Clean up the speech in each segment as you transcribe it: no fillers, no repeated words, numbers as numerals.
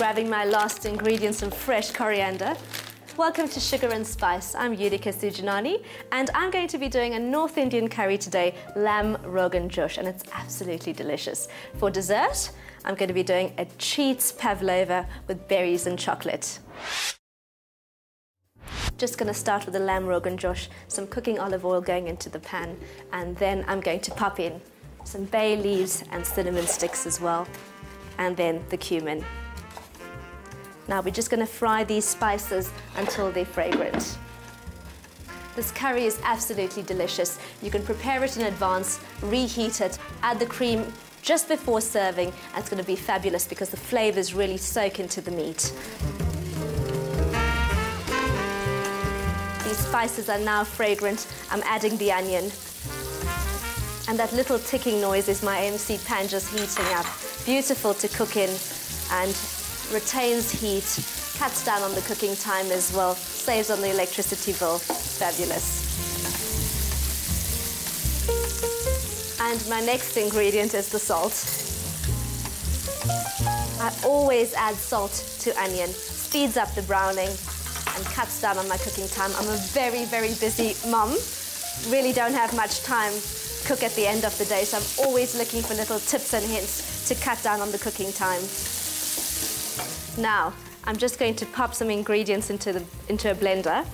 grabbing my last ingredient, some fresh coriander. Welcome to Sugar and Spice. I'm Yudhika Sujanani, and I'm going to be doing a North Indian curry today, lamb Rogan Josh, and it's absolutely delicious. For dessert, I'm going to be doing a cheese Pavlova with berries and chocolate. Just going to start with the lamb Rogan Josh, some cooking olive oil going into the pan, and then I'm going to pop in some bay leaves and cinnamon sticks as well, and then the cumin. Now we're just going to fry these spices until they're fragrant. This curry is absolutely delicious. You can prepare it in advance, reheat it, add the cream just before serving, and it's going to be fabulous because the flavors really soak into the meat. These spices are now fragrant. I'm adding the onion. And that little ticking noise is my AMC pan just heating up. Beautiful to cook in and retains heat, cuts down on the cooking time as well, saves on the electricity bill. Fabulous. And my next ingredient is the salt. I always add salt to onion, speeds up the browning and cuts down on my cooking time. I'm a very, very busy mom. Really don't have much time to cook at the end of the day, so I'm always looking for little tips and hints to cut down on the cooking time. Now, I'm just going to pop some ingredients into a blender,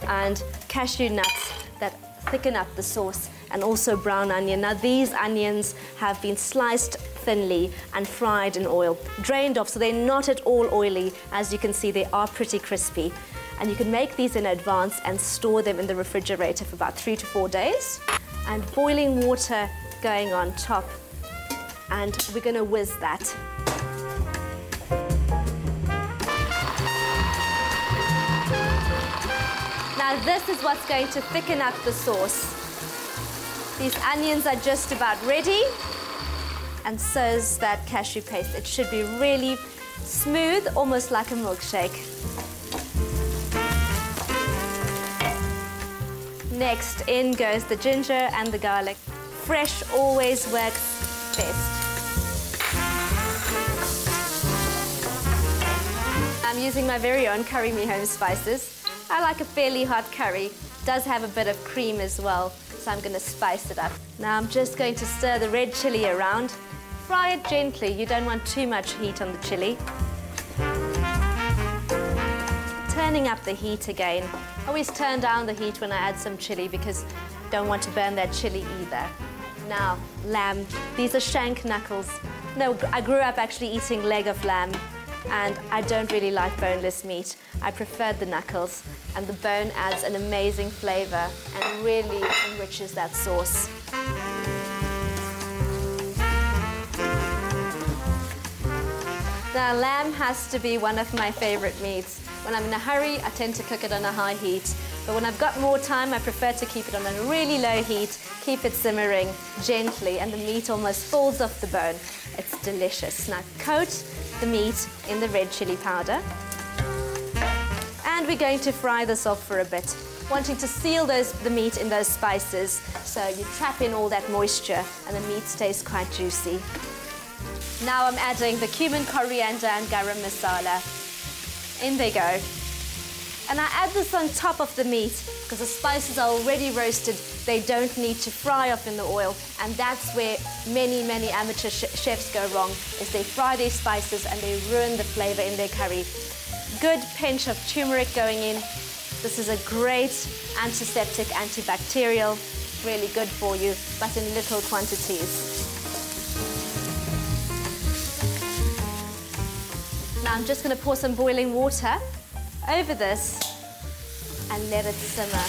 and cashew nuts that thicken up the sauce, and also brown onion. Now, these onions have been sliced thinly and fried in oil, drained off, so they're not at all oily. As you can see, they are pretty crispy. And you can make these in advance and store them in the refrigerator for about 3 to 4 days. And boiling water going on top. And we're going to whiz that. Now this is what's going to thicken up the sauce. These onions are just about ready, and so is that cashew paste. It should be really smooth, almost like a milkshake. Next, in goes the ginger and the garlic. Fresh always works best. I'm using my very own Curry Me Home spices. I like a fairly hot curry. It does have a bit of cream as well, so I'm going to spice it up. Now I'm just going to stir the red chili around. Fry it gently. You don't want too much heat on the chili. Turning up the heat again. Always turn down the heat when I add some chili because I don't want to burn that chili either. Now, lamb. These are shank knuckles. No, I grew up actually eating leg of lamb, and I don't really like boneless meat. I prefer the knuckles, and the bone adds an amazing flavor and really enriches that sauce. Now, lamb has to be one of my favorite meats. When I'm in a hurry, I tend to cook it on a high heat. But when I've got more time, I prefer to keep it on a really low heat, keep it simmering gently, and the meat almost falls off the bone. It's delicious. Now, coat the meat in the red chili powder. And we're going to fry this off for a bit, wanting to seal the meat in those spices, so you trap in all that moisture and the meat stays quite juicy. Now I'm adding the cumin, coriander and garam masala. In they go. And I add this on top of the meat because the spices are already roasted. They don't need to fry off in the oil. And that's where many, many amateur chefs go wrong, is they fry their spices and they ruin the flavor in their curry. Good pinch of turmeric going in. This is a great antiseptic, antibacterial, really good for you, but in little quantities. Now I'm just going to pour some boiling water over this and let it simmer.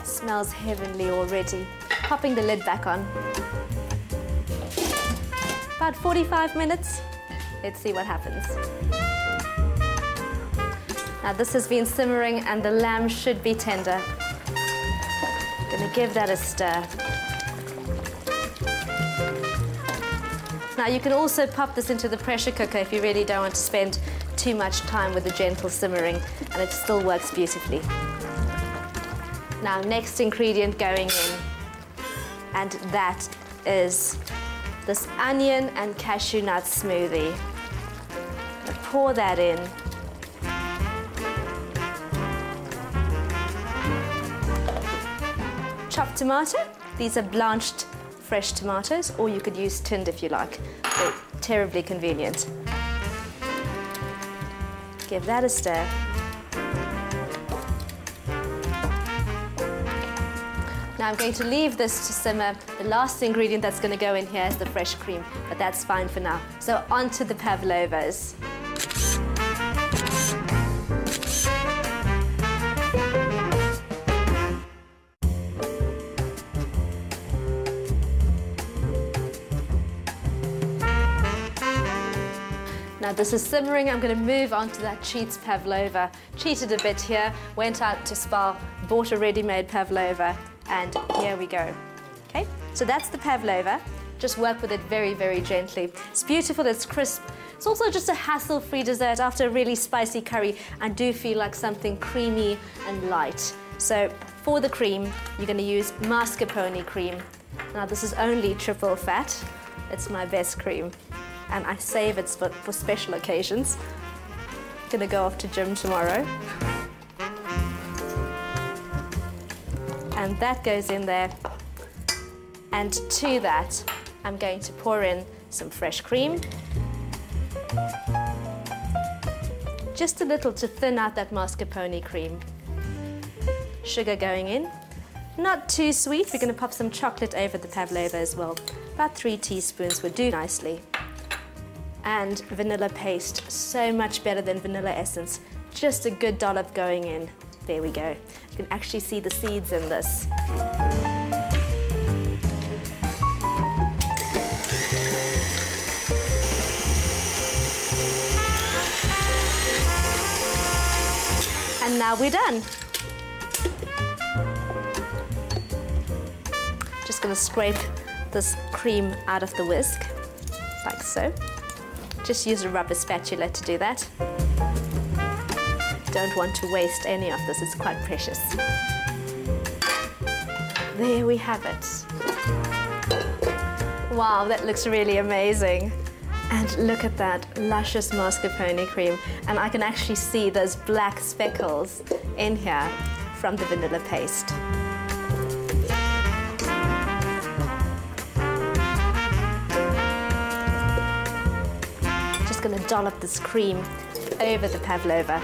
Smells heavenly already. Popping the lid back on. About 45 minutes. Let's see what happens. Now this has been simmering and the lamb should be tender. Gonna give that a stir. Now you can also pop this into the pressure cooker if you really don't want to spend too much time with the gentle simmering, and it still works beautifully. Now, next ingredient going in, and that is this onion and cashew nut smoothie. Pour that in. Chopped tomato. These are blanched fresh tomatoes, or you could use tinned if you like. They're terribly convenient. Give that a stir. Now I'm going to leave this to simmer. The last ingredient that's going to go in here is the fresh cream, but that's fine for now. So onto the pavlovas. Now this is simmering. I'm going to move on to that Cheats pavlova. Cheated a bit here, went out to Spar, bought a ready-made pavlova, and here we go. Okay, so that's the pavlova. Just work with it very, very gently. It's beautiful, it's crisp. It's also just a hassle-free dessert after a really spicy curry. I do feel like something creamy and light. So for the cream, you're going to use mascarpone cream. Now this is only triple fat. It's my best cream. And I save it for special occasions. I'm gonna go off to gym tomorrow. And that goes in there. And to that, I'm going to pour in some fresh cream. Just a little to thin out that mascarpone cream. Sugar going in. Not too sweet. We're gonna pop some chocolate over the pavlova as well. About 3 teaspoons would do nicely. And vanilla paste, so much better than vanilla essence. Just a good dollop going in. There we go. You can actually see the seeds in this. And now we're done. Just gonna scrape this cream out of the whisk, like so. Just use a rubber spatula to do that. Don't want to waste any of this, it's quite precious. There we have it. Wow, that looks really amazing. And look at that luscious mascarpone cream. And I can actually see those black speckles in here from the vanilla paste. Going to dollop this cream over the pavlova.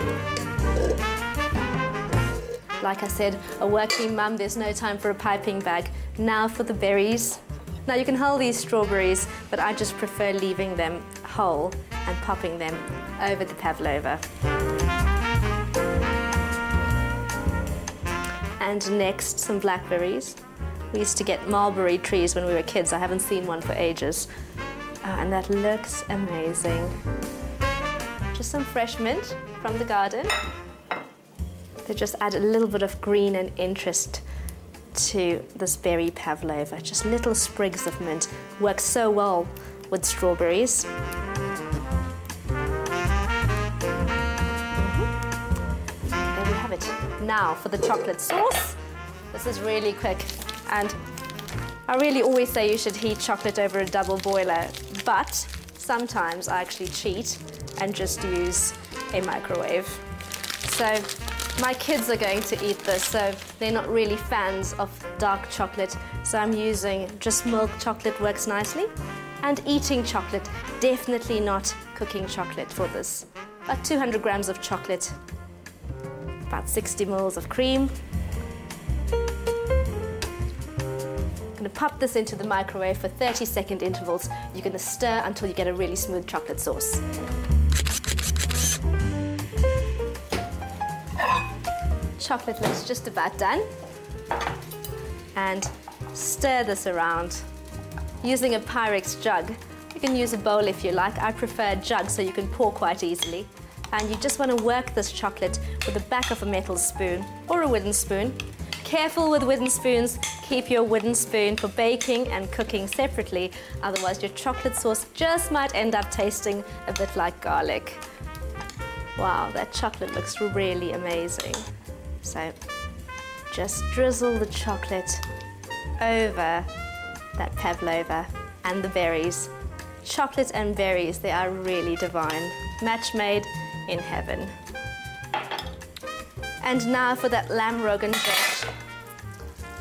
Like I said, a working mum, there's no time for a piping bag. Now for the berries. Now you can hull these strawberries, but I just prefer leaving them whole and popping them over the pavlova. And next, some blackberries. We used to get mulberry trees when we were kids. I haven't seen one for ages. And that looks amazing. Just some fresh mint from the garden. They just add a little bit of green and interest to this berry pavlova. Just little sprigs of mint. Works so well with strawberries. There we have it. Now for the chocolate sauce. This is really quick. And I really always say you should heat chocolate over a double boiler, but sometimes I actually cheat and just use a microwave. So my kids are going to eat this, so they're not really fans of dark chocolate, so I'm using just milk chocolate, works nicely. And eating chocolate, definitely not cooking chocolate for this. About 200 grams of chocolate, about 60 ml of cream. Going to pop this into the microwave for 30-second intervals. You're going to stir until you get a really smooth chocolate sauce. Chocolate looks just about done. And stir this around using a Pyrex jug. You can use a bowl if you like. I prefer a jug so you can pour quite easily. And you just want to work this chocolate with the back of a metal spoon or a wooden spoon. Careful with wooden spoons. Keep your wooden spoon for baking and cooking separately. Otherwise, your chocolate sauce just might end up tasting a bit like garlic. Wow, that chocolate looks really amazing. So just drizzle the chocolate over that pavlova and the berries. Chocolate and berries, they are really divine. Match made in heaven. And now for that lamb Rogan josh.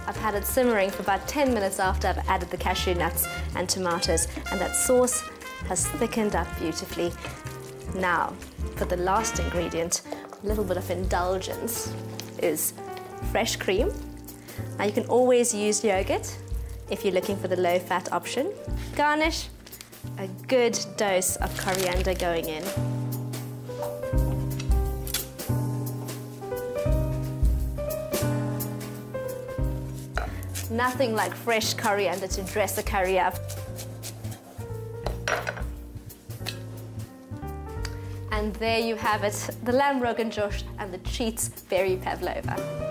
I've had it simmering for about 10 minutes after I've added the cashew nuts and tomatoes, and that sauce has thickened up beautifully. Now, for the last ingredient, a little bit of indulgence, is fresh cream. Now you can always use yogurt if you're looking for the low-fat option. Garnish, a good dose of coriander going in. Nothing like fresh coriander to dress a curry up. And there you have it, the lamb Rogan josh and the Cheats berry pavlova.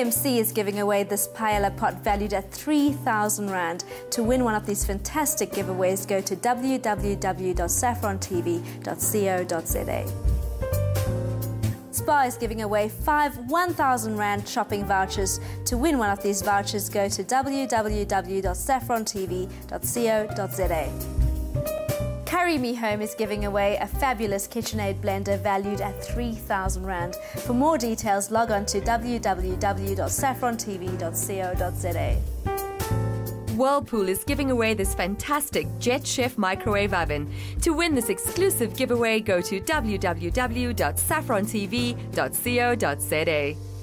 AMC is giving away this paella pot valued at 3,000 Rand. To win one of these fantastic giveaways, go to www.saffrontv.co.za. Spar is giving away 5 1,000 Rand shopping vouchers. To win one of these vouchers, go to www.saffrontv.co.za. Curry Me Home is giving away a fabulous KitchenAid blender valued at 3,000 Rand. For more details, log on to www.saffrontv.co.za. Whirlpool is giving away this fantastic Jet Chef microwave oven. To win this exclusive giveaway, go to www.saffrontv.co.za.